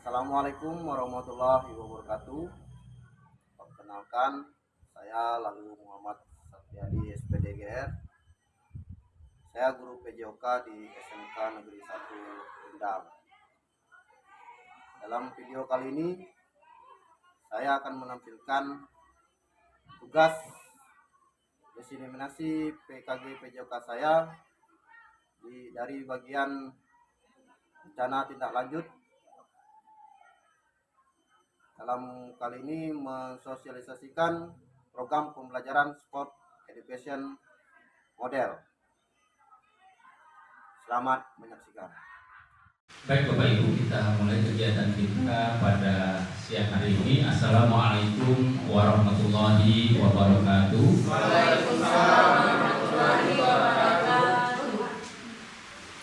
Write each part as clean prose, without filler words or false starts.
Assalamualaikum warahmatullahi wabarakatuh. Perkenalkan, saya Lalu Muhammad Satyadi SPDGR. Saya guru PJOK di SMK Negeri 1 Kendal. Dalam video kali ini, saya akan menampilkan tugas diseminasi PKG PJOK saya dari bagian rencana tindak lanjut. Dalam kali ini mensosialisasikan program pembelajaran Sport Education Model. Selamat menyaksikan. Baik Bapak Ibu, kita mulai kegiatan kita pada siang hari ini. Assalamualaikum warahmatullahi wabarakatuh. Waalaikumsalam warahmatullahi wabarakatuh.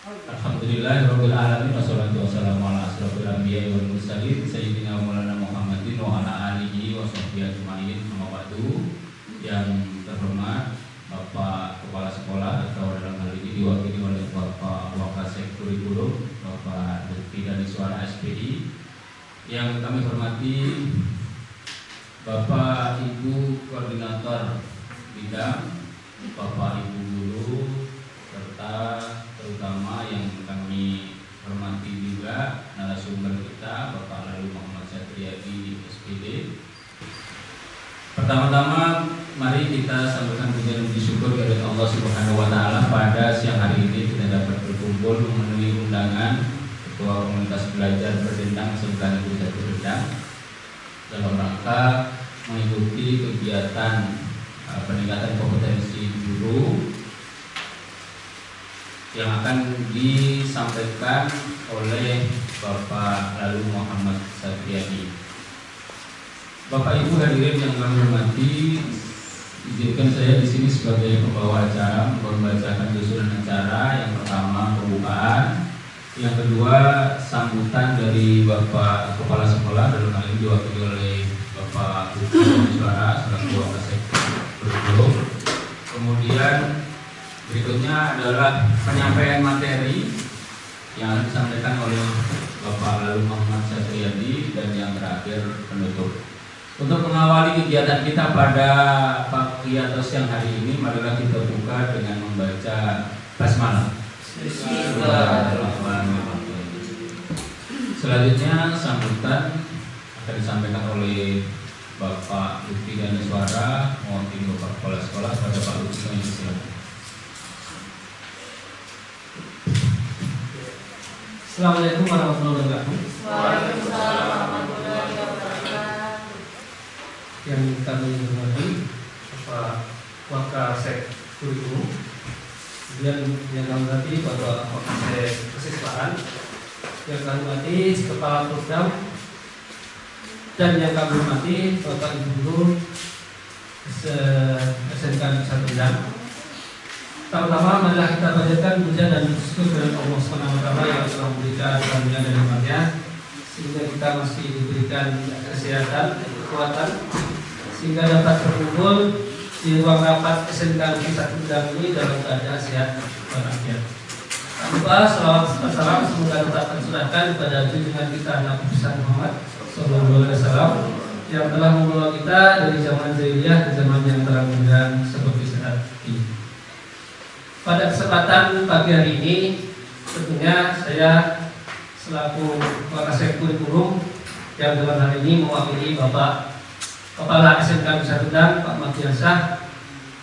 Alhamdulillahirabbil alamin wassalatu wassalamu ala asrofil anbiya'i wal mursalin sayyidina Maulana Muhammadin wa ala alihi wa sahbihi ajmain. Amma ba'du. Yang terhormat Bapak Kepala Sekolah atau dalam hal ini diwakili oleh Bapak Wakasek Kurikulum, Bapak Lutfi Daniswara SPD. Yang kami hormati Bapak Ibu Koordinator Bidang, Bapak Ibu Guru, serta terutama yang kami hormati juga narasumber kita Bapak Lalu Muhammad Satyadi SPD. Pertama-tama mari kita sampaikan pujian puji syukur kepada Allah Subhanahu wa taala pada siang hari ini kita dapat berkumpul memenuhi undangan Ketua Komunitas Belajar Berdendang SMK Negeri 1 Kendal dalam rangka mengikuti kegiatan peningkatan kompetensi guru yang akan disampaikan oleh Bapak Lalu Muhammad Satyadi. Bapak Ibu hadirin yang kami hormati, izinkan saya di sini sebagai pembawa acara membacakan susunan acara. Yang pertama pembukaan, yang kedua sambutan dari Bapak Kepala Sekolah, dalam hal ini diwakili oleh Bapak Lutfi Daniswara selaku Wakasek Kurikulum. Kemudian berikutnya adalah penyampaian materi yang akan disampaikan oleh Bapak Lalu Muhammad Satyadi, dan yang terakhir penutup. Untuk mengawali kegiatan kita pada pagi atau siang hari ini, marilah kita buka dengan membaca basmalah. Selanjutnya sambutan akan disampaikan oleh Bapak Lutfi Daniswara, mewakili Bapak Kepala Sekolah. Pada Pak Lutfi, silakan. Assalamualaikum warahmatullahi wabarakatuh. Waalaikumsalam warahmatullahi wabarakatuh. Yang kami hormati Bapak Wakasek Kurikulum, kemudian yang kami hormati Bapak Wakasek Kesiswaan, yang kami hormati Kepala Program, dan yang kami hormati Bapak Ibu Guru SMK Negeri 1 Kendal. Pertama, marilah kita panjatkan puja dan syukur kepada Allah SWT yang telah memberikan karunia dan nikmatnya sehingga kita masih diberikan kesehatan, kekuatan, sehingga dapat berkumpul di ruang rapat SMK Negeri 1 Kendal ini dalam keadaan sehat walafiat. Tak lupa salawat serta salam semoga tetap tercurahkan kepada junjungan kita Nabi besar Muhammad SAW yang telah membawa kita dari zaman jahiliyah ke zaman yang terang benderang seperti saat ini. Pada kesempatan pagi hari ini, tentunya saya selaku Wakasek Kurikulum yang dalam hal ini mewakili Bapak Kepala SMK Negeri 1 Kendal, Pak Matiansah,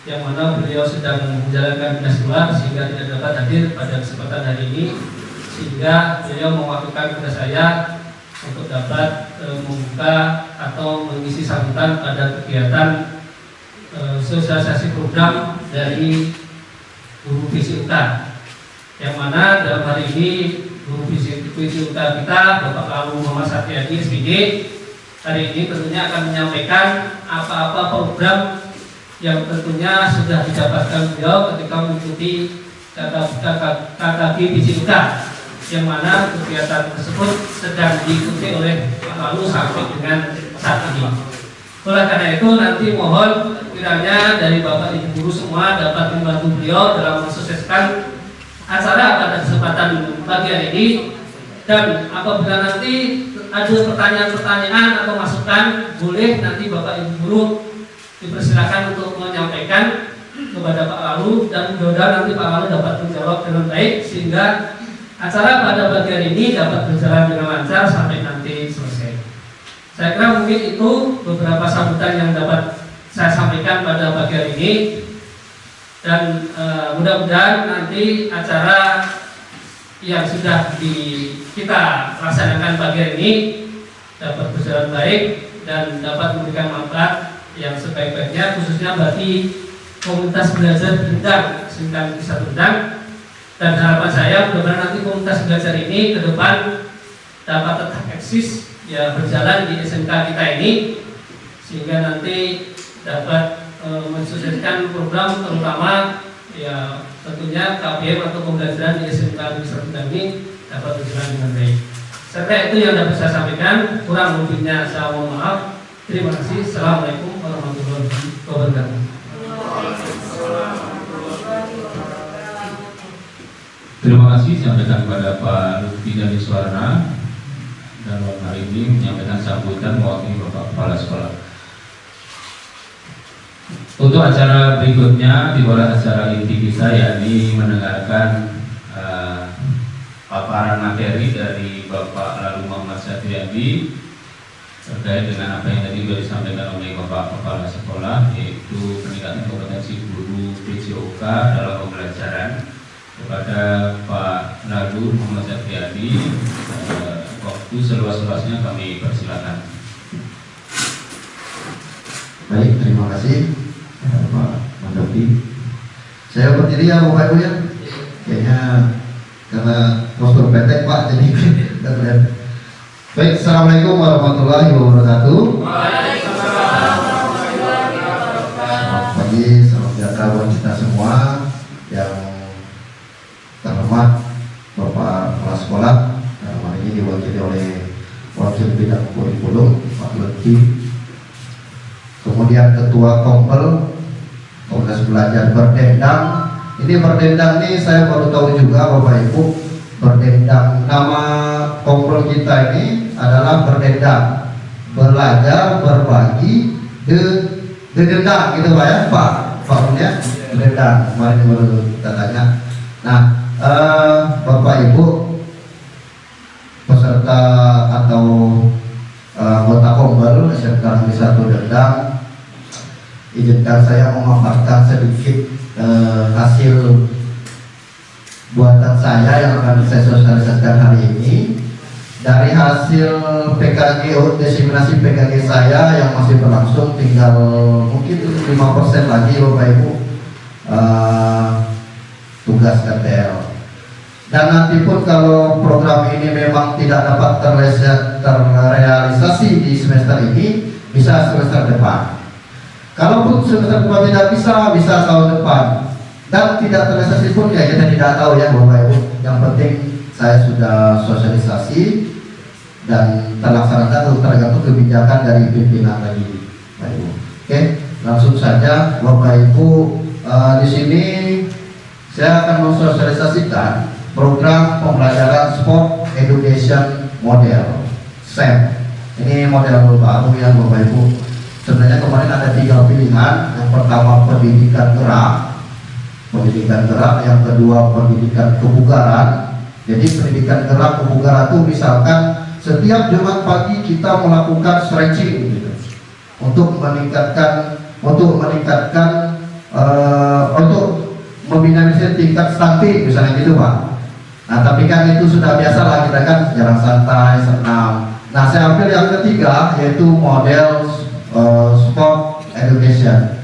yang mana beliau sedang menjalankan dinas luar sehingga tidak dapat hadir pada kesempatan hari ini, sehingga beliau mewakilkan kepada saya untuk dapat membuka atau mengisi sambutan pada kegiatan sosialisasi program dari guru PJOK, yang mana dalam hari ini guru PJOK kita Bapak Lalu Muhammad Satyadi SPD hari ini tentunya akan menyampaikan apa-apa program yang tentunya sudah didapatkan beliau ketika mengikuti KKB PJOK, yang mana kegiatan tersebut sedang diikuti oleh Pak Lalu sampai dengan saat ini. Oleh karena itu nanti mohon kiranya dari Bapak Ibu Guru semua dapat membantu beliau dalam mensukseskan acara pada kesempatan pagi hari ini, Dan apabila nanti ada pertanyaan-pertanyaan atau masukan, boleh nanti Bapak Ibu guru dipersilakan untuk menyampaikan kepada Pak Lalu, dan mudah-mudahan nanti Pak Lalu dapat menjawab dengan baik sehingga acara pada bagian ini dapat berjalan dengan lancar sampai nanti selesai. Saya kira mungkin itu beberapa sambutan yang dapat saya sampaikan pada bagian ini, dan mudah-mudahan nanti acara yang sudah kita laksanakan bagian ini dapat berjalan baik dan dapat memberikan manfaat yang sebaik-baiknya, khususnya bagi komunitas belajar bidang SMK Negeri 1 Kendang. Dan harapan saya mudah-mudahan nanti komunitas belajar ini ke depan dapat tetap eksis ya, berjalan di SMK kita ini, sehingga nanti dapat mensukseskan program, terutama ya tentunya KBM atau pembelajaran di SMK Negeri 1 Kendang ini dapat berjalan dengan baik. Saya kira itu yang dapat saya sampaikan, kurang lebihnya saya mohon maaf. Terima kasih. Assalamualaikum warahmatullahi wabarakatuh. Terima kasih sampaikan kepada Pak Lutfi dari Suwarna, dan malam hari ini menyampaikan sambutan mewakili Bapak Kepala Sekolah. Untuk acara berikutnya dimulai acara inti kita, yakni mendengarkan paparan materi dari Bapak Lalu Muhammad Satriadi terkait dengan apa yang tadi sudah disampaikan oleh Bapak Kepala Sekolah, yaitu peningkatan kompetensi guru PJOK dalam pembelajaran. Kepada Pak Lalu Muhammad Satriadi, waktu seluas-luasnya kami persilakan. Baik, terima kasih Pak Mandoti. Saya berdiri ya Bapak Ibu ya. Kayaknya karena postur pendek Pak, jadi tidak terlihat. Baik, assalamualaikum warahmatullahi wabarakatuh. Waalaikumsalam warahmatullahi wabarakatuh. Selamat pagi, salam sejahtera buat kita semua. Yang terhormat Bapak Kepala Sekolah, hari ini diwakili oleh Wakil Bidang Kurikulum Pak Lutfi, kemudian Ketua Kompel Komunitas Belajar Berdendang. Ini Berdendang ini saya baru tahu juga Bapak Ibu, Berdendang, nama kompel kita ini adalah Berdendang, belajar, berbagi, dendang gitu Pak ya, Pak punya Berdendang. Kemarin baru kita tanya. Nah, Bapak Ibu peserta atau anggota kompel SMK Negeri 1 Dendang, izinkan saya memaparkan sedikit hasil buatan saya yang akan saya sosialisasikan hari ini. Dari hasil PKG, desiminasi PKG saya yang masih berlangsung, tinggal mungkin 5% lagi Bapak Ibu tugas KTL. Dan nanti pun kalau program ini memang tidak dapat terrealisasi di semester ini, bisa semester depan. Kalaupun semester depan tidak bisa tahun depan. Dan tidak terrealisasi pun ya kita tidak tahu ya Bapak Ibu. Yang penting saya sudah sosialisasi dan terlaksana, tergantung kebijakan dari pimpinan lagi Bapak Ibu. Oke, langsung saja Bapak Ibu, di sini saya akan mensosialisasikan program pembelajaran Sport Education Model SEM. Ini model baru ya Bapak Ibu. Sebenarnya kemarin ada 3 pilihan. Yang pertama pendidikan gerak, yang kedua pendidikan kebugaran. Jadi pendidikan gerak kebugaran itu misalkan setiap Jumat pagi kita melakukan stretching gitu, untuk membina tingkat stunting misalnya gitu Pak. Nah tapi kan itu sudah biasa lah, kita kan jalan santai, senam. Nah saya ambil yang ketiga, yaitu model Sport Education.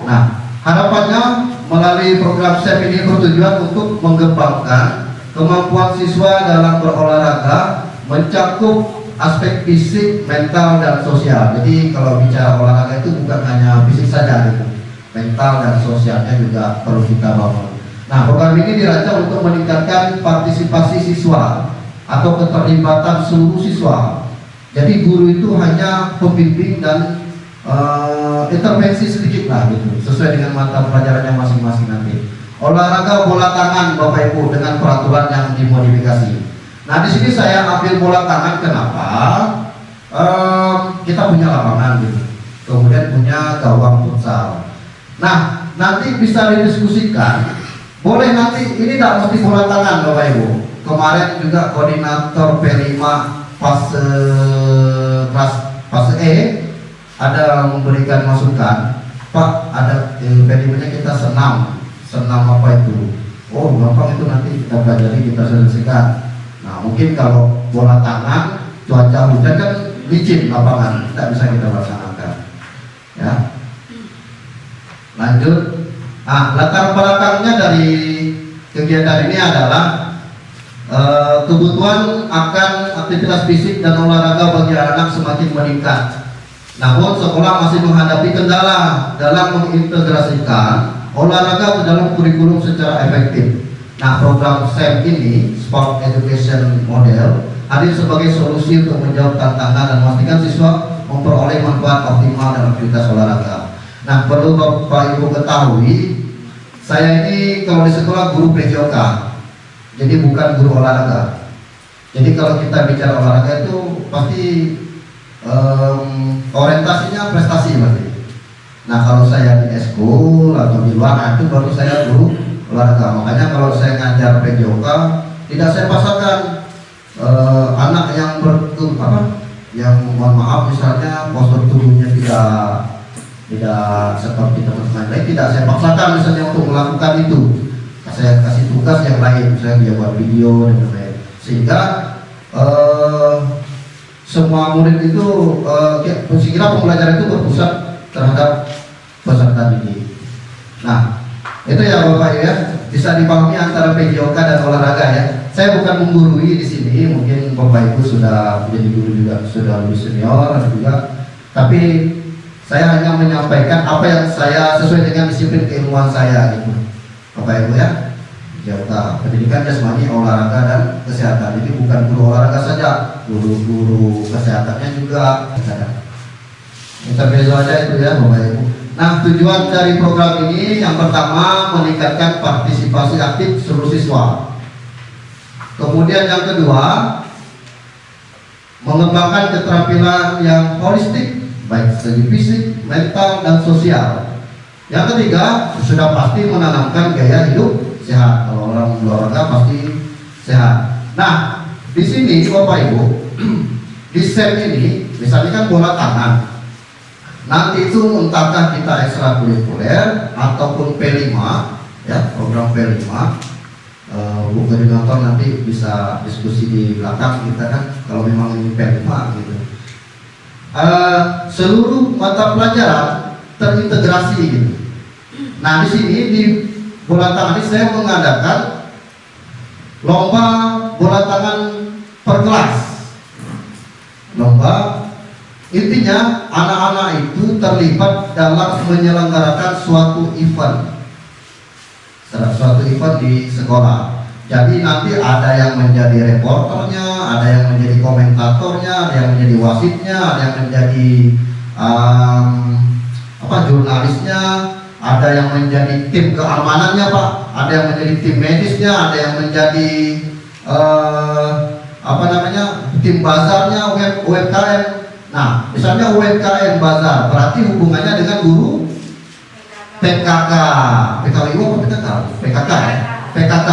Nah harapannya melalui program SEM ini bertujuan untuk mengembangkan kemampuan siswa dalam berolahraga, mencakup aspek fisik, mental, dan sosial. Jadi kalau bicara olahraga itu bukan hanya fisik saja gitu, mental dan sosialnya juga perlu kita bangun. Nah program ini dirancang untuk meningkatkan partisipasi siswa atau keterlibatan seluruh siswa. Jadi guru itu hanya pembimbing dan intervensi sedikit lah gitu, sesuai dengan mata pelajarannya masing-masing nanti. Olahraga bola tangan Bapak Ibu dengan peraturan yang dimodifikasi. Nah, di sini saya ambil bola tangan kenapa? Kita punya lapangan gitu. Kemudian punya gawang futsal. Nah, nanti bisa didiskusikan. Boleh nanti ini tidak mesti bola tangan Bapak Ibu. Kemarin juga koordinator P5 fase E ada memberikan masukan. Pak, ada P5-nya kita senam apa itu? Oh, gampang itu nanti kita pelajari, kita selesaikan. Nah, mungkin kalau bola tangan, cuaca hujan kan licin lapangan, tidak bisa kita laksanakan. Ya, lanjut. Nah, latar belakangnya dari kegiatan ini adalah kebutuhan akan aktivitas fisik dan olahraga bagi anak semakin meningkat. Namun sekolah masih menghadapi kendala dalam mengintegrasikan olahraga ke dalam kurikulum secara efektif. Nah, program SEM ini, Sport Education Model, hadir sebagai solusi untuk menjawab tantangan dan memastikan siswa memperoleh manfaat optimal dalam aktivitas olahraga. Nah, perlu Bapak Ibu ketahui, saya ini kalau di sekolah guru PJOK, jadi bukan guru olahraga. Jadi kalau kita bicara olahraga itu pasti orientasinya prestasi pasti. Nah, kalau saya di eskul atau di luar itu baru saya guru olahraga. Makanya kalau saya ngajar PJOK tidak saya pasarkan anak yang yang mohon maaf misalnya postur tubuhnya tidak seperti teman-teman lain, tidak saya paksakan misalnya untuk melakukan itu. Saya kasih tugas yang lain, misalnya dia buat video dan lain-lain, sehingga semua murid itu sekira pembelajaran itu berpusat terhadap peserta didik. Nah, itu ya Bapak ya, bisa dipahami antara PJOK dan olahraga ya. Saya bukan menggurui di sini, mungkin Bapak Ibu sudah menjadi guru juga, sudah lebih senior juga, tapi saya hanya menyampaikan apa yang saya sesuai dengan disiplin keilmuan saya gitu, Bapak Ibu ya. PJOK, pendidikan jasmani, olahraga dan kesehatan. Jadi bukan guru olahraga saja, guru kesehatannya juga. Intermezzo aja itu ya Bapak Ibu. Nah, tujuan dari program ini yang pertama meningkatkan partisipasi aktif seluruh siswa. Kemudian yang kedua, mengembangkan keterampilan yang holistik, baik segi fisik, mental, dan sosial. Yang ketiga, sudah pasti menanamkan gaya hidup sehat. Kalau orang olahraga pasti sehat. Nah, di sini Bapak Ibu, di SEM ini, misalnya kan bola tangan. Nanti itu entahkah kita ekstrakurikuler ataupun P5, ya program P5. Bu koordinator nanti bisa diskusi di belakang kita kan, kalau memang ini P5 gitu. Seluruh mata pelajaran terintegrasi gitu. Nah, di sini di bola tangan ini saya mengadakan lomba bola tangan per kelas. Lomba intinya anak-anak itu terlibat dalam menyelenggarakan suatu event di sekolah. Jadi nanti ada yang menjadi reporternya, ada yang menjadi komentatornya, ada yang menjadi wasitnya, ada yang menjadi jurnalisnya, ada yang menjadi tim keamanannya Pak, ada yang menjadi tim medisnya, ada yang menjadi tim bazarnya, UMKM. Nah, misalnya UMKM bazar berarti hubungannya dengan guru PKK, PKWU apa PKK? PKK ya? PKK,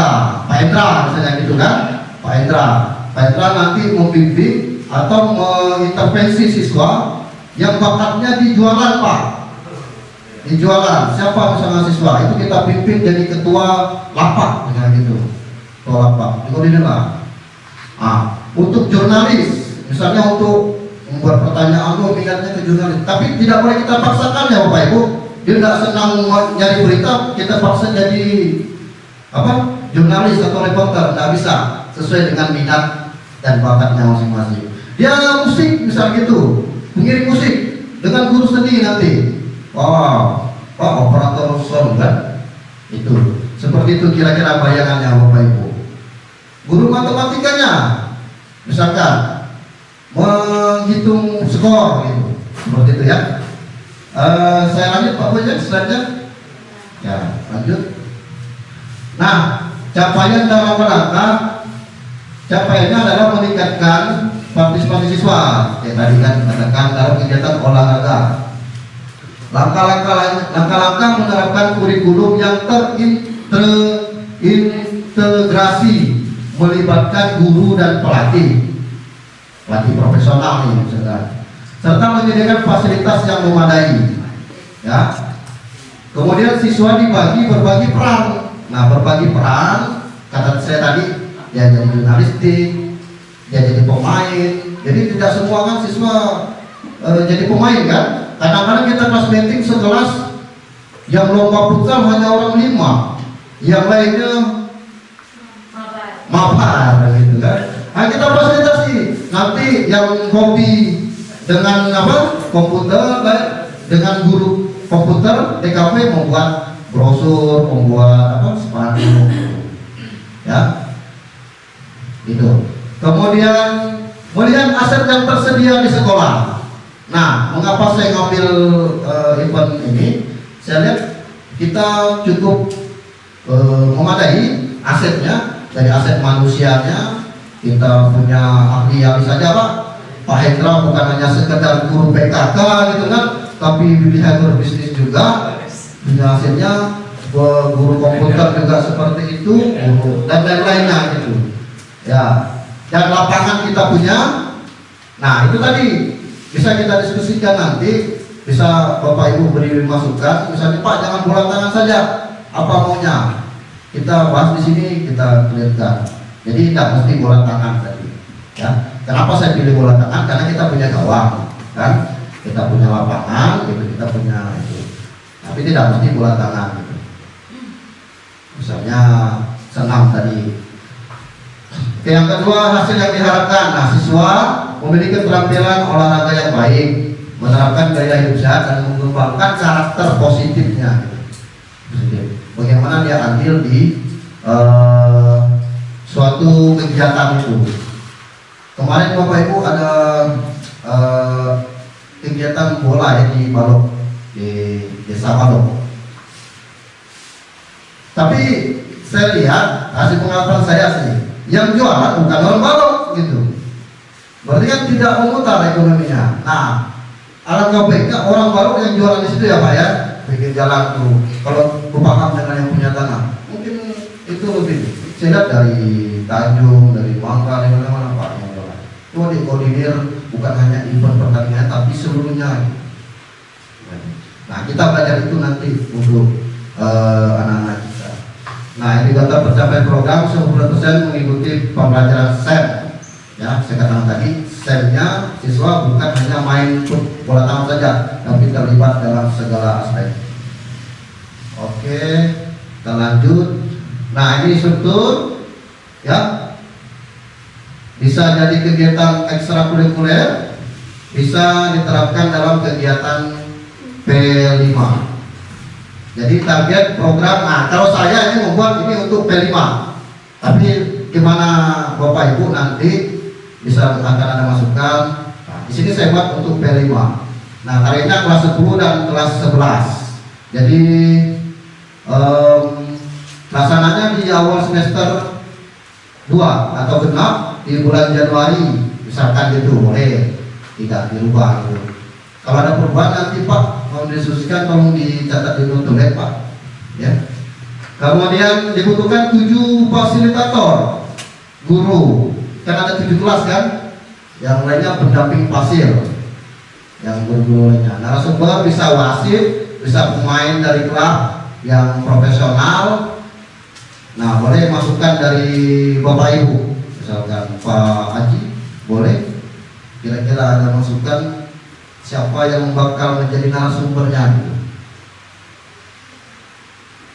Pak Endra misalnya gitu kan, Pak Endra nanti membimbing atau mengintervensi siswa yang bakatnya di jualan Pak, di jualan. Siapa misalnya siswa itu kita pimpin jadi ketua lapak misalnya gitu, ketua lapak, dikoordinir lah. Untuk jurnalis, misalnya untuk membuat pertanyaan, minatnya ke jurnalis, tapi tidak boleh kita paksakan ya Bapak Ibu. Dia tidak senang nyari berita, kita paksa jadi jurnalis atau reporter, tidak bisa, sesuai dengan minat dan bakatnya masing-masing. Dia musik misal gitu, pengiring musik dengan guru seni nanti. Pak operator sound kan, itu seperti itu kira-kira bayangannya Bapak Ibu. Guru matematikanya misalkan menghitung skor gitu, seperti itu ya. Saya lanjut Pak Bojan, slide-nya ya, lanjut. Nah, capaian dalam rangka capaiannya adalah meningkatkan partisipasi siswa. Kayak tadi kan katakan dalam kegiatan olahraga. Langkah-langkah menerapkan kurikulum yang terintegrasi melibatkan guru dan pelatih profesional nih misalkan, serta menyediakan fasilitas yang memadai. Ya. Kemudian siswa dibagi berbagi peran. Nah, berbagi peran kata saya tadi, ya jadi jurnalistik, ya jadi pemain. Jadi tidak semua kan siswa jadi pemain kan. Kadang-kadang kita kelas meeting sekelas yang lomba futsal hanya orang 5, yang lainnya mabar gitu kan. Nah, kita fasilitasi. Nanti yang hobi dengan komputer, dengan guru komputer TKP membuat brosur, membuat spanduk, ya, itu. Kemudian melihat aset yang tersedia di sekolah. Nah, mengapa saya ngambil event ini? Saya lihat kita cukup memadai asetnya, dari aset manusianya. Kita punya ahli saja Pak Hendra bukan hanya sekedar guru PKK gitu kan, tapi behavior bisnis juga, punya hasilnya guru komputer juga seperti itu, dan lain-lainnya gitu ya. Dan lapangan kita punya. Nah, itu tadi bisa kita diskusikan nanti, bisa Bapak Ibu beri masukan. Misalnya Pak, jangan bola tangan saja, apa maunya kita bahas di sini, kita clearkan. Jadi tidak mesti bola tangan tadi ya. Kenapa saya pilih bola tangan? Karena kita punya gawang kan, kita punya lapangan gitu, kita punya itu. Tapi tidak mesti bola tangan gitu. Misalnya senam tadi. Oke, yang kedua, hasil yang diharapkan. Nah, siswa memiliki keterampilan olahraga yang baik, menerapkan gaya hidup sehat dan mengembangkan karakter positifnya. Bagaimana dia ambil di suatu kegiatan itu. Kemarin Bapak Ibu ada kegiatan bola ya di Balok, di desa Balok. Tapi saya lihat hasil pengamatan saya sih, yang jualan bukan orang Balok gitu. Berarti kan tidak memutar ekonominya. Nah, alangkah baiknya orang Balok yang jualan di situ ya Pak ya, bikin jalan tuh. Kalau paham dengan yang punya tanah, mungkin itu lebih. Saya lihat dari Tanjung, dari Mangga, dari mana-mana Pak yang jualan. Itu dikoordinir bukan hanya event pertandingan, tapi seluruhnya. Nah, kita belajar itu nanti untuk anak-anak kita. Nah, indikator pencapaian program 90% mengikuti pembelajaran SEM. Ya, saya katakan tadi, SEM-nya siswa bukan hanya main bola tangan saja, tapi terlibat dalam segala aspek. Oke, kita lanjut. Nah, ini struktur ya, bisa jadi kegiatan ekstrakurikuler, bisa diterapkan dalam kegiatan P5. Jadi target program. Nah, kalau saya ini membuat ini untuk P5, tapi gimana Bapak Ibu nanti bisa akan ada masukan. Nah, di sini saya buat untuk P5. Nah, targetnya kelas 10 dan kelas 11. Jadi laksananya di awal semester 2 atau genap di bulan Januari, misalkan gitu, boleh tidak dirubah gitu. Kalau ada perubahan nanti Pak mau didiskusikan, tolong dicatat di notulen Pak ya. Kemudian dibutuhkan 7 fasilitator guru, kan ada 7 kelas kan, yang lainnya pendamping fasil, yang guru lainnya. Narasumber bisa wasit, bisa pemain dari klub yang profesional. Nah, boleh masukan dari Bapak Ibu, misalkan Pak Haji, boleh kira-kira ada masukan siapa yang bakal menjadi narasumbernya gitu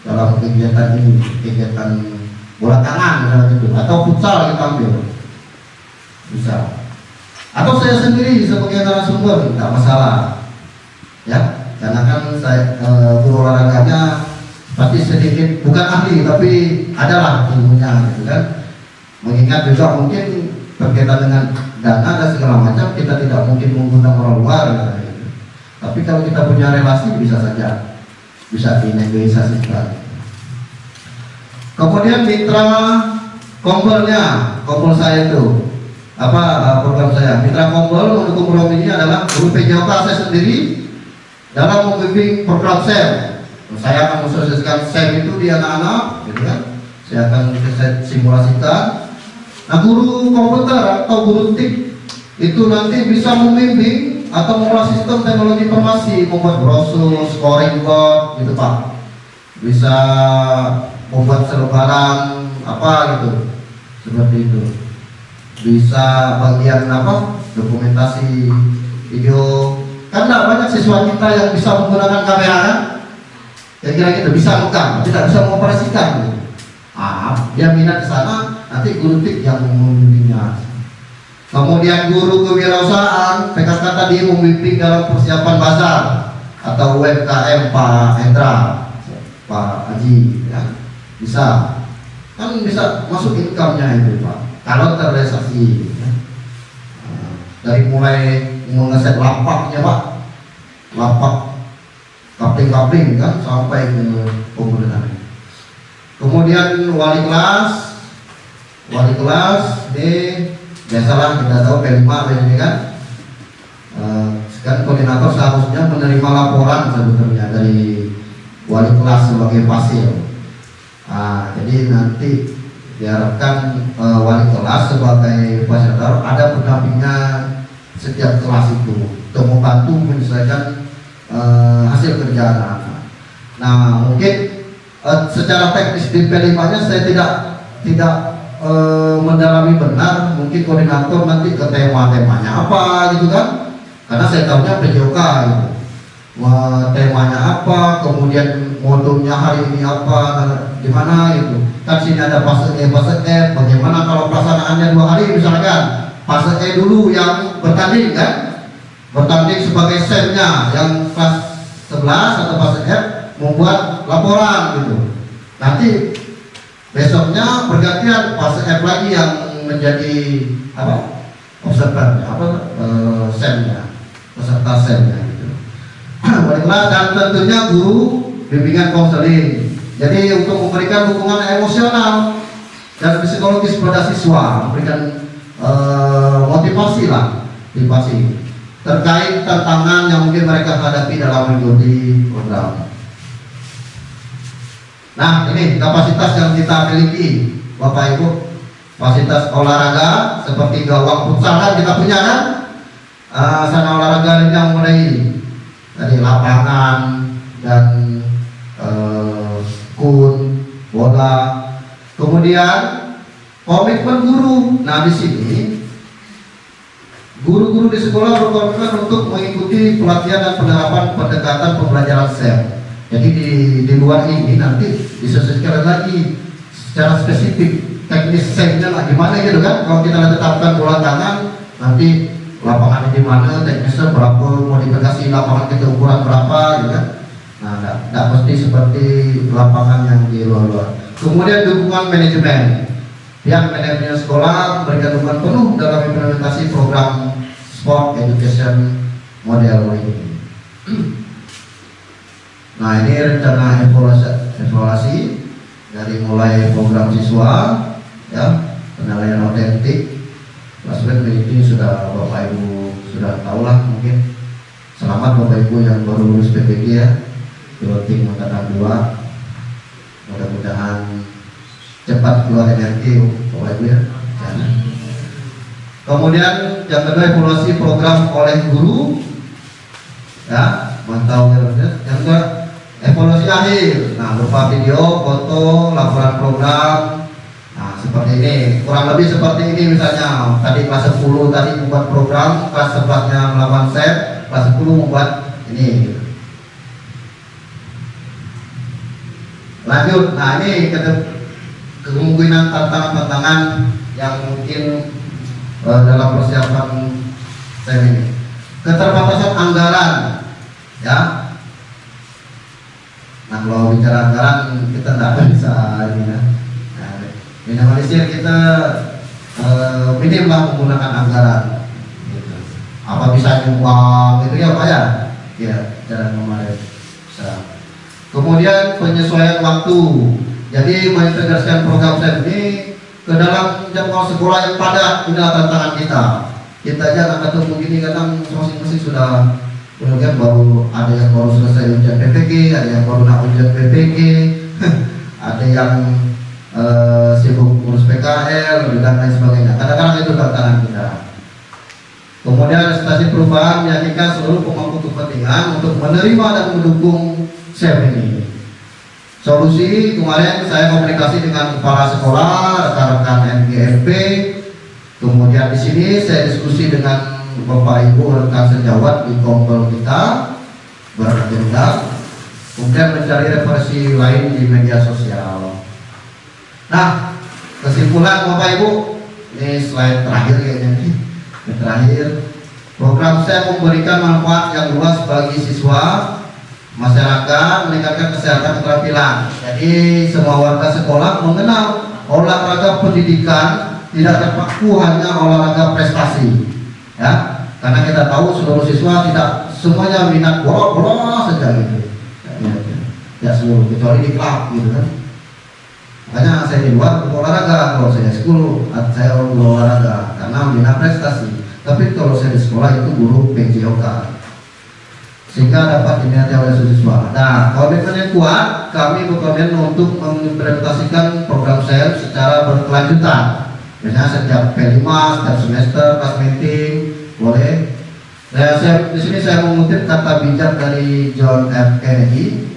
dalam kegiatan ini, kegiatan bola tangan gitu, atau futsal kita ambil bisa, atau saya sendiri sebagai narasumber tidak masalah ya, karena kan saya guru olahraganya pasti sedikit bukan ahli tapi adalah ilmunya gitu kan. Mengingat juga mungkin berkaitan dengan dana dan segala macam, kita tidak mungkin mengundang orang luar gitu. Tapi kalau kita punya relasi bisa saja, bisa dinegosiasikan. Kemudian mitra kompol saya itu program saya Mitra Kompol untuk program ini adalah guru PJOK saya sendiri dalam membimbing program SEM. Saya akan mensosialisasikan SEM itu di anak-anak, gitu kan? Saya akan simulasikan. Nah, guru komputer atau guru TIK itu nanti bisa membimbing atau mengolah sistem teknologi informasi, membuat brosur, scoring board, gitu Pak. Bisa membuat selebaran gitu, seperti itu. Bisa bagian dokumentasi video. Karena banyak siswa kita yang bisa menggunakan kamera kan? Kira-kira gitu bisa merekam, tidak bisa mengoperasikan. Gitu. Dia minat di sana, nanti guru TIK yang membimbingnya. Kemudian guru kewirausahaan, PKK tadi membimbing dalam persiapan bazar atau UMKM Pak Hendra, Pak Haji, ya. Bisa, kan bisa masuk income-nya itu Pak. Kalau terrealisasi, ya. Dari mulai mengeset lapaknya Pak, lapak kapling-kapling kan sampai ke penggunaan. Kemudian wali kelas ini biasalah kita tahu P5 ini kan. Kan koordinator seharusnya menerima laporan sebetulnya dari wali kelas sebagai pasir. Jadi nanti diharapkan wali kelas sebagai fasilitator ada pendampingnya setiap kelas itu untuk membantu menyelesaikan hasil kerja anak-anak. Nah, mungkin secara teknis di P5-nya saya tidak mendalami benar. Mungkin koordinator nanti ke temanya apa gitu kan? Karena saya tahunya PJOK gitu. Temanya apa, kemudian modulnya hari ini apa, gimana gitu. Kan sini ada fase E, fase F. Bagaimana kalau pelaksanaannya 2 hari misalkan? Fase E dulu yang bertanding kan? Bertanding sebagai SEM-nya yang kelas 11 atau fase F membuat laporan gitu. Nanti besoknya bergantian fase F lagi yang menjadi observer SEM-nya, peserta SEM-nya gitu. Baiklah, dan tentunya guru bimbingan konseling. Jadi untuk memberikan dukungan emosional dan psikologis pada siswa, memberikan motivasi terkait tantangan yang mungkin mereka hadapi dalam mengikuti program. Nah, ini kapasitas yang kita miliki, Bapak Ibu. Fasilitas olahraga seperti gawang futsal kan kita punya kan? Sana olahraga yang mulai dari lapangan dan kun, bola. Kemudian komitmen guru. Nah, di sini guru-guru di sekolah berkomitmen untuk mengikuti pelatihan dan penerapan pendekatan pembelajaran SEM. Jadi di luar ini nanti disesuaikan lagi secara spesifik teknis SEM-nya lah gimana gitu kan. Kalau kita tetapkan bola tangan, nanti lapangannya di mana, teknisnya berapa, modifikasi lapangan kita ukuran berapa gitu kan. Nah, tidak mesti seperti lapangan yang di luar-luar. Kemudian dukungan manajemen. Pihak manajemen sekolah memberikan dukungan penuh dalam implementasi program sport education model ini. Nah, ini rencana evaluasi dari mulai program siswa, ya, penilaian otentik. Kelas ini sudah Bapak Ibu sudah tahu lah mungkin. Selamat Bapak Ibu yang baru lulus PPG ya, piloting angkatan 2. Mudah-mudahan cepat keluar energi Bapak Ibu ya. Kemudian yang kedua evaluasi program oleh guru, ya, mantau ya. Yang kedua evaluasi akhir, nah berupa video, foto, laporan program. Nah seperti ini, kurang lebih seperti ini misalnya. Tadi kelas 10 tadi membuat program, kelas 11-nya melakukan SEM, kelas 10 membuat ini. Lanjut, nah ini kemungkinan tantangan-tantangan yang mungkin dalam persiapan SEM ini. Keterbatasan anggaran, ya. Nah kalau bicara anggaran kita tidak bisa ini ya. Nah, minimalisir kita minim lah menggunakan anggaran. Gitu. Apa bisa nyumbang gitu ya Pak ya? Ya, jangan memakai. Kemudian penyesuaian waktu. Jadi mengintegrasikan program SEM ini ke dalam jadwal sekolah yang padat. Inilah tantangan kita. Kita aja nggak ketemu gini, kadang masing-masing sudah kemudian baru ada yang baru selesai ujian PPG, ada yang baru nak ujian PPG, ada yang sibuk ngurus PKL dan lain sebagainya. Kadang-kadang itu tantangan kita. Kemudian representasi perubahan meyakinkan seluruh pemangku kepentingan untuk menerima dan mendukung SEM ini. Solusi kemarin saya komunikasi dengan kepala sekolah, rekan-rekan NGFP. Kemudian di sini saya diskusi dengan Bapak Ibu rekan sejawat di kompel kita beragenda. Kemudian mencari referensi lain di media sosial. Nah, kesimpulan Bapak Ibu, ini slide terakhir kayaknya nih. Yang terakhir, program saya memberikan manfaat yang luas bagi siswa, masyarakat, meningkatkan kesehatan keterampilan. Jadi semua warga sekolah mengenal olahraga pendidikan tidak terpaku hanya olahraga prestasi, ya. Karena kita tahu seluruh siswa tidak semuanya minat bola saja gitu. Ya seluruh, kecuali di klub gitu kan. Makanya saya di luar olahraga, kalau saya sekolah saya olahraga karena minat prestasi. Tapi kalau saya di sekolah itu guru PJOK, sehingga dapat diminati oleh siswa. Nah, komitmen yang kuat, kami berkomitmen untuk mengimplementasikan program SEM secara berkelanjutan. Biasanya setiap P5, setiap semester, pas meeting, boleh. Nah, di sini saya mengutip kata bijak dari John F. Kennedy.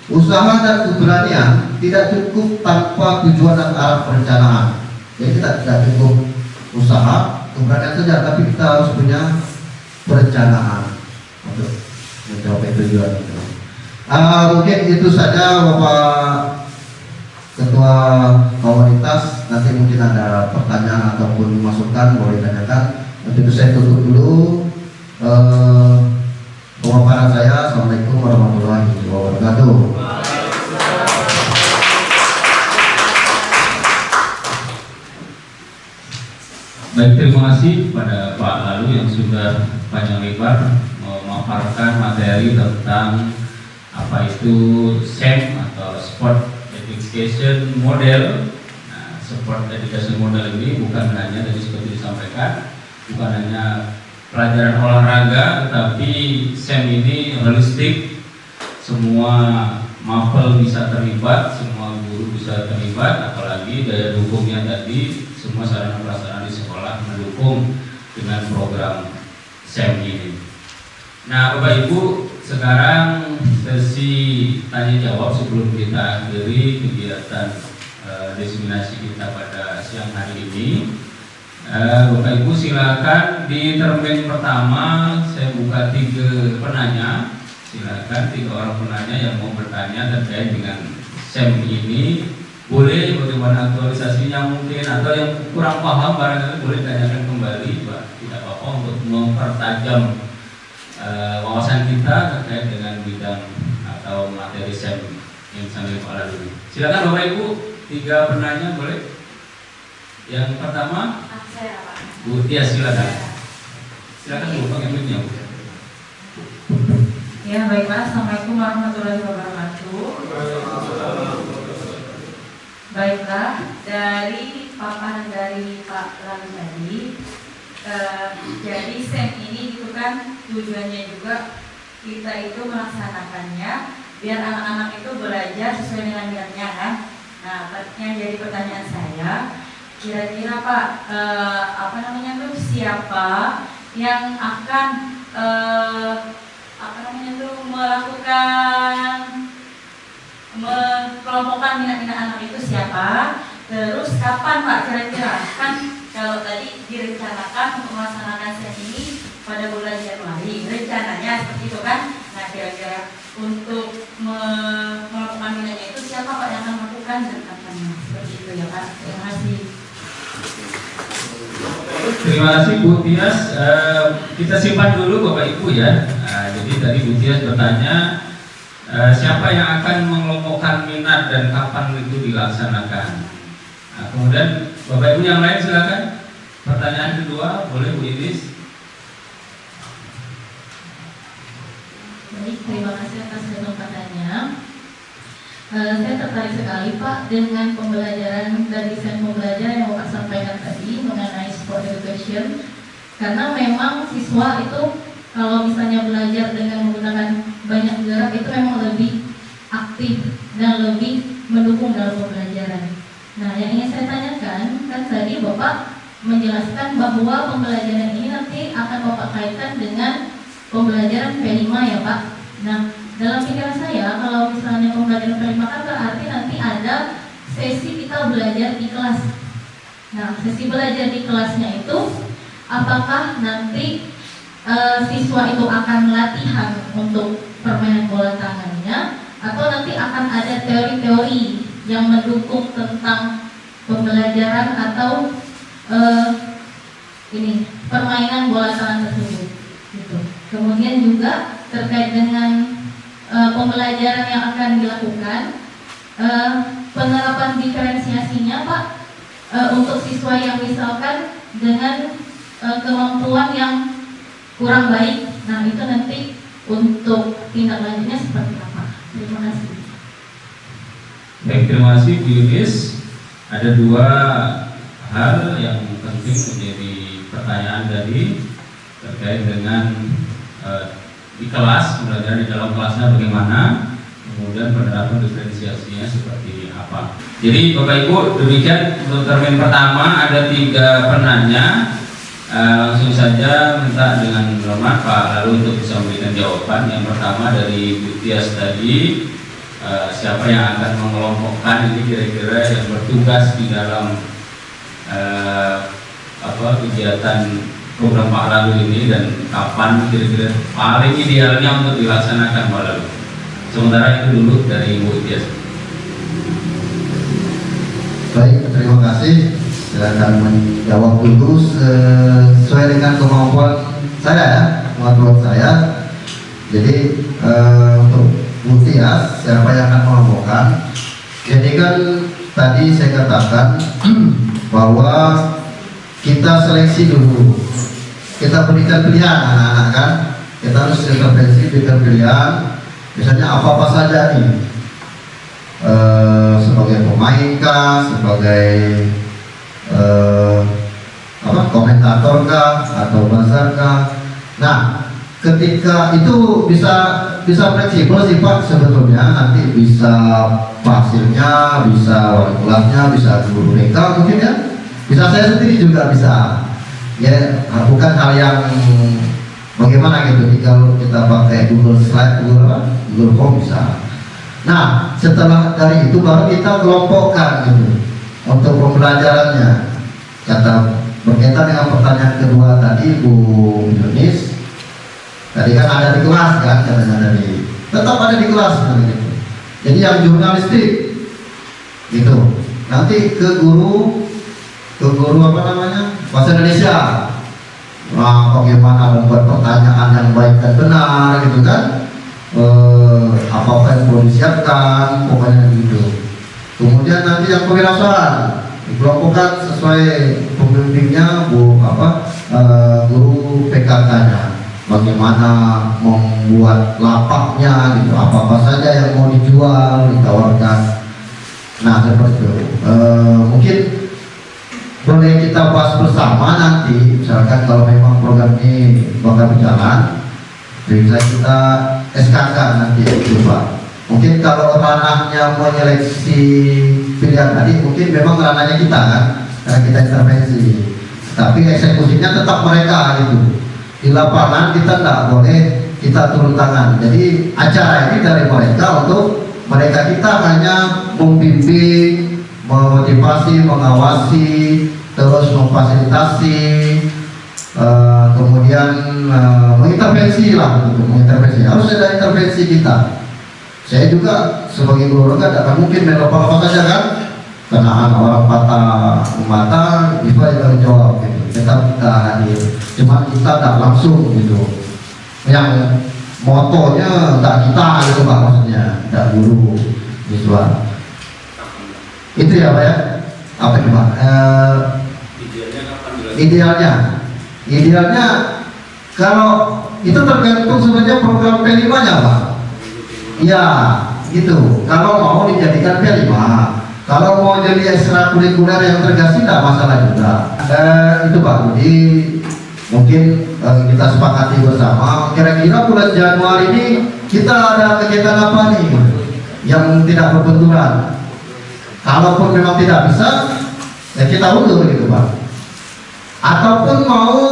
Usaha dan keberanian tidak cukup tanpa tujuan dan arah perencanaan. Jadi kita tidak cukup usaha, keberanian saja, tapi kita harus punya perencanaan untuk mencapai tujuan itu. Mungkin itu saja Bapak Ketua Komunitas. Nanti mungkin ada pertanyaan ataupun masukan boleh tanyakan. Untuk itu saya tutup dulu pemaparan saya. Assalamualaikum warahmatullahi wabarakatuh. Baik, terima kasih pada Pak Lalu yang sudah panjang lebar memaparkan materi tentang apa itu SEM atau Sport Education Model. Nah, Sport Education Model ini bukan hanya tadi seperti disampaikan, bukan hanya pelajaran olahraga, tetapi SEM ini holistik. Semua mapel bisa terlibat, semua guru bisa terlibat, apalagi daya dukungnya tadi semua sarana prasarana di sekolah mendukung dengan program SEM ini. Nah, Bapak Ibu, sekarang sesi tanya jawab sebelum kita akhiri kegiatan diseminasi kita pada siang hari ini. Bapak Ibu silakan di termin pertama saya buka 3 penanya. Silakan 3 orang penanya yang mau bertanya terkait dengan SEM ini. Boleh bagaimana aktualisasinya mungkin, atau yang kurang paham barangkali boleh tanyakan kembali, Pak. Tidak apa-apa, untuk mempertajam wawasan kita terkait dengan bidang atau materi SEM yang sambil Pak Lalu. Silakan Bapak Ibu, 3 penanya boleh. Yang pertama, Bu Tia, silakan. Silakan Bu, pakai mic-nya, Bu. Ya, baiklah. Assalamualaikum warahmatullahi wabarakatuh. Baiklah, dari paparan dari Pak Lalu tadi, jadi SEM ini itu kan tujuannya juga kita itu melaksanakannya biar anak-anak itu belajar sesuai dengan minatnya kan. Nah, yang jadi pertanyaan saya, kira-kira Pak, siapa yang akan melakukan mengelompokkan minat-minat anak itu siapa? Terus kapan Pak kira-kira? Kan kalau tadi direncanakan untuk melaksanakan SEM ini pada bulan Januari, rencananya seperti itu kan? Nah, kira-kira untuk melakukan minatnya itu siapa Pak yang akan melakukan dan kapan? Seperti itu ya Pak. Terima kasih. Terima kasih Bu Tias. Kita simpan dulu Bapak Ibu ya. Jadi tadi Bu Tias bertanya siapa yang akan mengelompokkan minat dan kapan itu dilaksanakan. Nah, kemudian Bapak Ibu yang lain silakan. Pertanyaan kedua boleh Bu Iris. Baik, terima kasih atas kesempatannya. Saya tertarik sekali Pak dengan pembelajaran dan desain pembelajaran yang Bapak sampaikan tadi mengenai sport education, karena memang siswa itu kalau misalnya belajar dengan menggunakan banyak gerak itu memang lebih aktif dan lebih mendukung dalam pembelajaran. Nah, yang ingin saya tanyakan, kan tadi Bapak menjelaskan bahwa pembelajaran ini nanti akan Bapak kaitkan dengan pembelajaran P5 ya Pak. Nah, dalam pikiran saya kalau misalnya pembelajaran P5 kan berarti nanti ada sesi kita belajar di kelas. Nah, sesi belajar di kelasnya itu apakah nanti siswa itu akan latihan untuk permainan bola tangannya, atau nanti akan ada teori-teori yang mendukung tentang pembelajaran atau permainan bola tangan tersebut gitu. Kemudian juga terkait dengan pembelajaran yang akan dilakukan, penerapan diferensiasinya Pak, untuk siswa yang misalkan dengan kemampuan yang kurang baik. Nah, itu nanti untuk tindak lanjutnya seperti apa? Terima kasih. Baik, terima kasih Bu Yunis. Ada dua hal yang penting menjadi pertanyaan tadi terkait dengan di kelas, pembelajaran di dalam kelasnya bagaimana, kemudian penerapan diferensiasinya seperti apa. Jadi Bapak Ibu, demikian untuk termin pertama. Ada 3 penanya. Langsung saja minta dengan hormat Pak Lalu untuk bisa memberikan jawaban. Yang pertama dari Bu Tias tadi, siapa yang akan mengelompokkan ini kira-kira yang bertugas di dalam kegiatan program Pak Lalu ini, dan kapan kira-kira paling idealnya untuk dilaksanakan Pak Lalu. Sementara itu dulu dari Bu Tias. Baik, terima kasih. Silakan menjawab dulu sesuai dengan kemampuan saya ya, kemampuan saya. Jadi untuk Bu Tias, siapa yang akan mengelompokkan? Jadi kan tadi saya katakan bahwa kita seleksi dulu, kita berikan pilihan anak-anak kan, kita harus intervensi, berikan pilihan, misalnya apa-apa saja nih, sebagai pemain kah, sebagai komentator kah, atau buzzer kah. Nah, ketika itu bisa fleksibel sih Pak, sebetulnya nanti bisa hasilnya, bisa wali kelasnya, bisa guru BK mungkin ya, bisa saya sendiri juga bisa ya, bukan hal yang bagaimana gitu. Kalau kita pakai Google Slide, Google Form bisa. Nah, setelah dari itu baru kita kelompokkan gitu untuk pembelajarannya. Kata berkaitan dengan pertanyaan kedua tadi Bu Yunis, tadi kan ada di kelas kan, katanya tetap ada di kelas gitu. Jadi yang jurnalistik gitu, nanti ke guru bahasa Indonesia. Nah, bagaimana membuat pertanyaan yang baik dan benar gitu kan, apa yang perlu disiapkan, pokoknya gitu. Kemudian nanti yang kewirausahaan dikelompokkan sesuai pembimbingnya guru PKK-nya, bagaimana membuat lapaknya gitu, apa-apa saja yang mau dijual, ditawarkan. Nah, seperti itu. Mungkin boleh kita bahas bersama nanti, misalkan kalau memang program ini bakal berjalan, bisa kita SKK nanti coba. Mungkin kalau ranahnya menyeleksi pilihan tadi, mungkin memang ranahnya kita kan, karena kita intervensi. Tapi eksekusinya tetap mereka gitu. Di lapangan kita tidak boleh kita turun tangan. Jadi acara ini dari mereka, untuk mereka kita hanya membimbing, memotivasi, mengawasi, terus memfasilitasi, kemudian mengintervensi lah, mengintervensi. Harus ada intervensi kita. Saya juga sebagai guru kan tidak mungkin main apa-apa saja kan, kenaan orang patah mata bisa kita jawab gitu. Tetap kita hadir, cuma kita tidak langsung gitu. Yang motonya tidak kita gitu Pak, maksudnya tidak guru siswa. Itu ya Pak ya. Apa itu Pak? Idealnya kalau itu tergantung sebenarnya program P5-nya Pak. Ya, gitu. Kalau mau dijadikan P5, kalau mau jadi ekstrakurikuler yang tergasi tidak masalah juga. Itu Pak Budi, mungkin kita sepakati bersama. Kira-kira bulan Januari ini kita ada kegiatan apa nih yang tidak berbenturan? Kalaupun memang tidak bisa, ya kita undur gitu Pak. Ataupun mau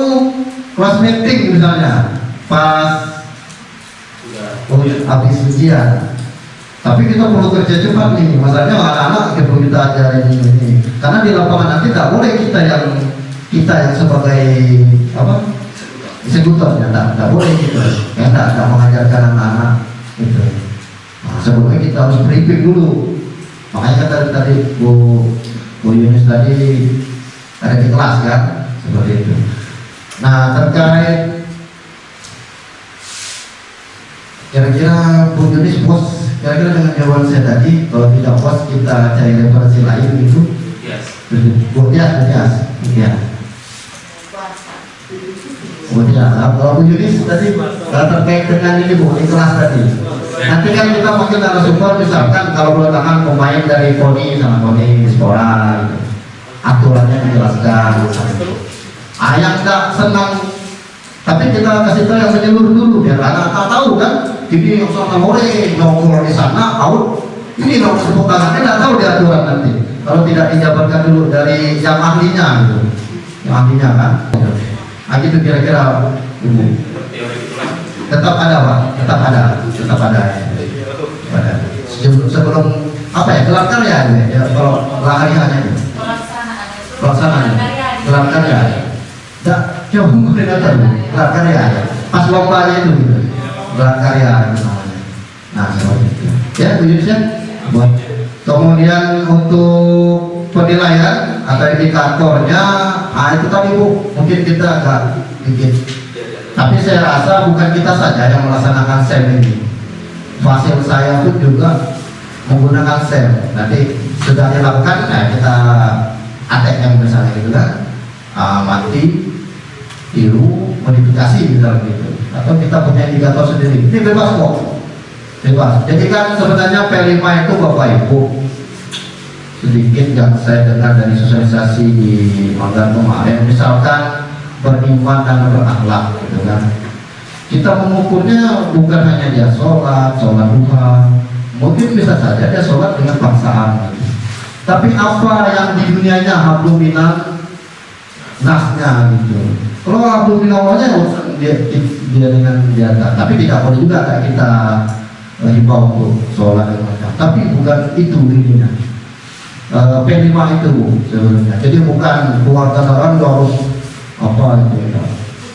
kelas meeting misalnya pas habis ujian. Tapi kita perlu kerja cepat nih, masalahnya anak-anak kita perlu kita ajarin ini. Karena di lapangan nanti tidak boleh kita yang sebagai apa eksekutor ya, tidak boleh gitu. Ya tidak mengajarkan anak-anak gitu. Nah, sebelumnya kita harus briefing dulu. Makanya kata tadi Bu Yunis tadi ada di kelas kan, seperti itu. Nah terkait kira-kira Bu Yunis bos, kira-kira dengan jawaban saya tadi, kalau tidak puas kita cari referensi lain gitu. Yes. Bu ya. Kemudian kalau Bu Yunis tadi terkait dengan ini Bu, di kelas tadi. Nanti kan kita mungkin narasumber misalkan kalau berdatangan pemain dari KONI sama KONI Spora gitu. Aturannya dijelaskan. Yang tidak senang, tapi kita kasih tahu yang menyeluruh dulu biar anak-anak tahu kan. Ini yang sana boleh nongol di sana, out. Ini nongol tepuk tangan, tidak tahu di aturan nanti. Kalau tidak dijabarkan dulu dari yang ahlinya gitu, yang ahlinya kan. Nah gitu kira-kira Ibu. Tetap ada Pak, tetap ada. Sebelum apa ya, gelar karya ya, kalau laharianya itu. Pelaksanaan. Gelar karya. Tidak, coba koordinator, gelar karya. Pas lombanya itu gitu. Gelar karya namanya. Nah seperti itu. Ya Bu Yudis ya. Kemudian untuk penilaian atau indikatornya, itu tadi Bu, mungkin kita agak dikit. Tapi saya rasa bukan kita saja yang melaksanakan SEM ini. Fasil saya pun juga menggunakan SEM. Nanti sudah dilakukan, kita ATM misalnya gitu kan, mati, tiru, modifikasi misalnya gitu. Atau kita punya indikator sendiri. Ini bebas kok, bebas. Jadi kan sebenarnya P5 itu Bapak Ibu, sedikit yang saya dengar dari sosialisasi di Manggar kemarin, misalkan beriman dan berakhlak gitu kan. Kita mengukurnya bukan hanya dia sholat duha, mungkin bisa saja dia sholat dengan paksaan gitu. Tapi apa yang di dunianya hablum minan nasnya gitu. Kalau hablum minallahnya dia dengan biasa, tapi tidak boleh juga kayak kita himbau untuk sholat dan macam. Tapi bukan itu ininya. P5 itu sebenarnya. Jadi bukan keluarga orang harus apa itu ya.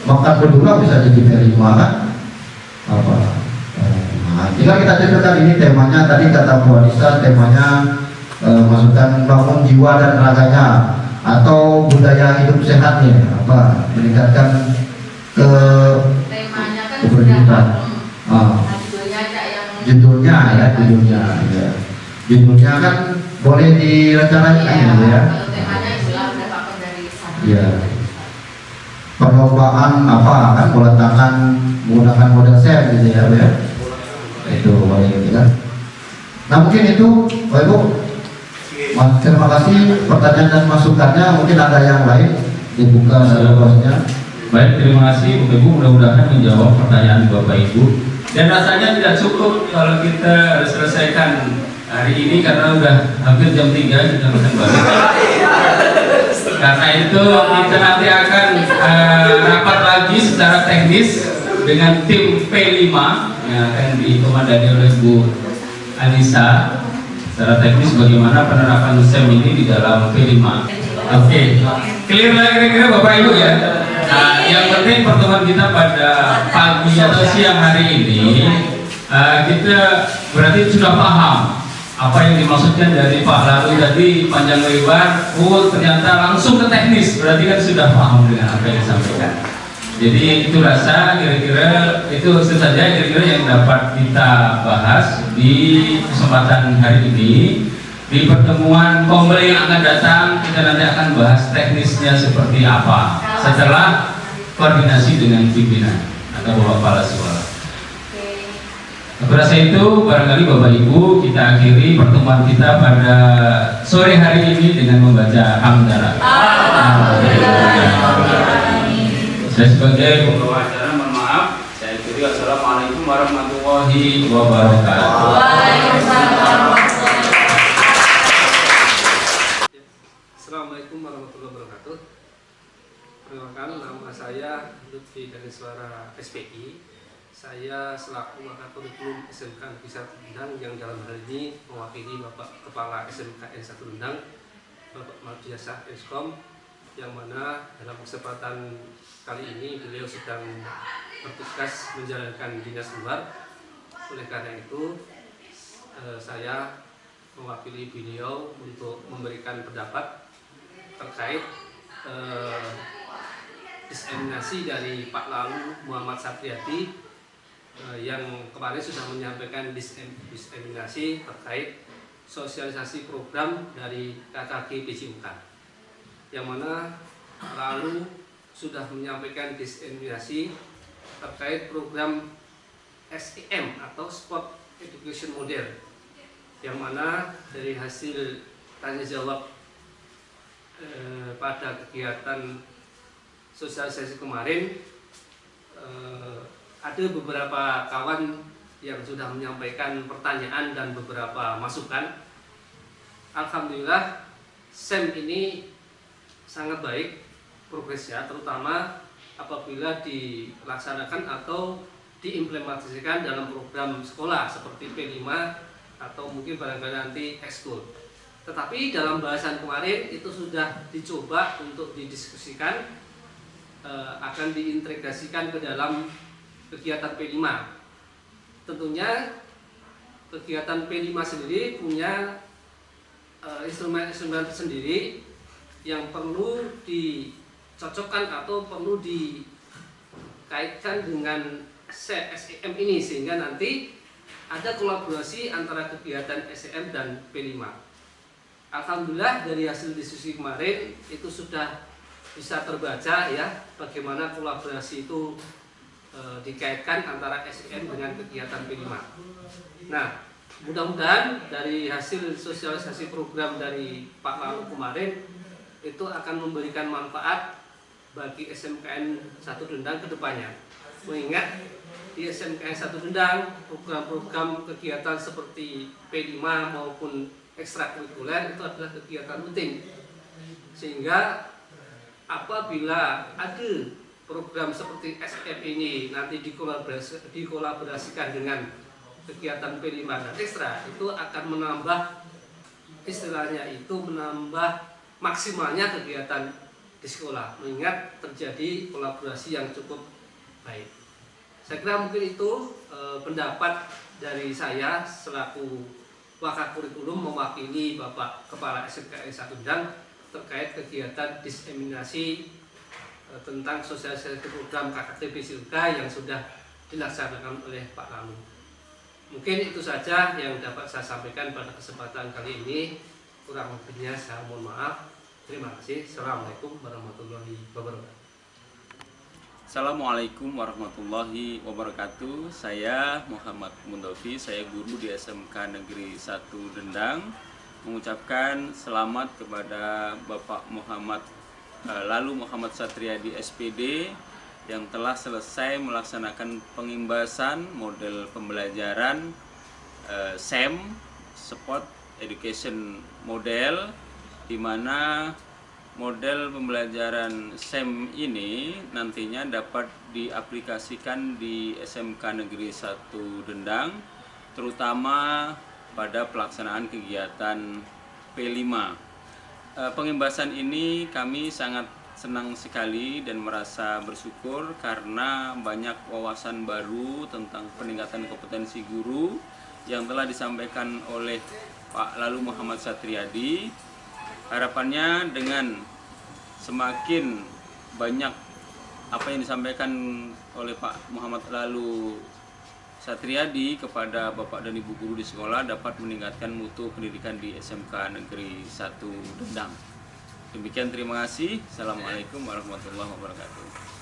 Makan berdua bisa jadi P5 kan? Apa? Nah, tinggal kita cocokkan ini temanya tadi kata Bu Anissa, temanya masukkan bangun jiwa dan raganya atau budaya hidup sehat ya, apa meningkatkan ke Temanya kan keberhidupan. Judulnya ya. Judulnya kan boleh direncanakan ya. Kalau temanya Islam dapat dari sana. Iya. Perlombaan apa kan bola tangan menggunakan model SEM gitu ya, itu boleh gitu kan. Nah mungkin itu Bapak Ibu, terima kasih pertanyaan dan masukannya. Mungkin ada yang lain dibuka seluruhnya. Baik, terima kasih Bapak Ibu, mudah-mudahan menjawab pertanyaan Bapak Ibu. Dan rasanya tidak cukup kalau kita selesaikan hari ini karena udah hampir jam 3 kita akan balik. Karena itu kita nanti akan rapat lagi secara teknis dengan tim P5 yang akan dikomandani oleh Bu Anissa. Secara teknis bagaimana penerapan SEM ini di dalam P5. Oke, clear lah kira-kira Bapak Ibu ya. Nah, yang penting pertemuan kita pada pagi atau siang hari ini kita berarti sudah paham apa yang dimaksudkan dari Pak Lalu tadi panjang lebar. Ternyata langsung ke teknis, berarti kan sudah paham dengan apa yang disampaikan. Jadi itu rasa kira-kira itu saja kira-kira yang dapat kita bahas di kesempatan hari ini. Di pertemuan pembeli yang akan datang kita nanti akan bahas teknisnya seperti apa setelah koordinasi dengan pimpinan atau Bapak Kepala Sekolah. Aku rasa itu barangkali Bapak Ibu kita akhiri pertemuan kita pada sore hari ini dengan membaca hamdalah. Saya sebagai pembawa acara mohon maaf. Saya akhiri. Wassalamualaikum warahmatullahi wabarakatuh. Assalamualaikum warahmatullahi wabarakatuh. Perkenalkan, nama saya Lutfi dari Suara SPI. Saya selaku Wakakurikulum SMK Negeri 1 Rendang yang dalam hal ini mewakili Bapak Kepala SMKN 1 Rendang, Bapak Mardiasa Eskom, yang mana dalam kesempatan kali ini beliau sedang bertugas menjalankan dinas luar. Oleh karena itu saya mewakili beliau untuk memberikan pendapat terkait diseminasi dari Pak Lalu Muhammad Satriadi yang kemarin sudah menyampaikan diseminasi terkait sosialisasi program dari KKG PJUK, yang mana lalu sudah menyampaikan diseminasi terkait program SEM atau Sport Education Model, yang mana dari hasil tanya jawab pada kegiatan sosialisasi kemarin ada beberapa kawan yang sudah menyampaikan pertanyaan dan beberapa masukan. Alhamdulillah SEM ini sangat baik progresnya, terutama apabila dilaksanakan atau diimplementasikan dalam program sekolah seperti P5 atau mungkin barangkali nanti ekskul. Tetapi dalam bahasan kemarin itu sudah dicoba untuk didiskusikan akan diintegrasikan ke dalam kegiatan P5. Tentunya kegiatan P5 sendiri punya instrumen-instrumen tersendiri yang perlu dicocokkan atau perlu dikaitkan dengan SEM ini, sehingga nanti ada kolaborasi antara kegiatan SEM dan P5. Alhamdulillah dari hasil diskusi kemarin itu sudah bisa terbaca ya bagaimana kolaborasi itu dikaitkan antara SEM dengan kegiatan P5. Nah, mudah-mudahan dari hasil sosialisasi program dari Pak Lalu kemarin itu akan memberikan manfaat bagi SMKN 1 Rendang ke depannya. Mengingat di SMKN 1 Rendang program-program kegiatan seperti P5 maupun ekstrakurikuler itu adalah kegiatan rutin. Sehingga apabila ada program seperti SEM ini nanti dikolaborasikan dengan kegiatan P5 dan ekstra, itu akan menambah, istilahnya itu menambah maksimalnya kegiatan di sekolah, mengingat terjadi kolaborasi yang cukup baik. Saya kira mungkin itu pendapat dari saya selaku Wakakurikulum mewakili Bapak Kepala SMKN 1 Rendang terkait kegiatan diseminasi tentang sosialisasi program KKG PJUK yang sudah dilaksanakan oleh Pak Lalu. Mungkin itu saja yang dapat saya sampaikan pada kesempatan kali ini. Kurang lebihnya saya mohon maaf. Terima kasih. Assalamualaikum warahmatullahi wabarakatuh. Assalamualaikum warahmatullahi wabarakatuh. Saya Muhammad Mundofi, saya guru di SMK Negeri 1 Rendang. Mengucapkan selamat kepada Bapak Lalu Muhammad Satriadi SPD yang telah selesai melaksanakan pengimbasan model pembelajaran SEM Sport Education Model, di mana model pembelajaran SEM ini nantinya dapat diaplikasikan di SMK Negeri 1 Rendang, terutama pada pelaksanaan kegiatan P5. Pengimbasan ini kami sangat senang sekali dan merasa bersyukur karena banyak wawasan baru tentang peningkatan kompetensi guru yang telah disampaikan oleh Pak Lalu Muhammad Satriadi. Harapannya dengan semakin banyak apa yang disampaikan oleh Pak Muhammad Lalu Satriadi kepada Bapak dan Ibu guru di sekolah dapat meningkatkan mutu pendidikan di SMK Negeri 1 Rendang. Demikian, terima kasih. Assalamualaikum warahmatullahi wabarakatuh.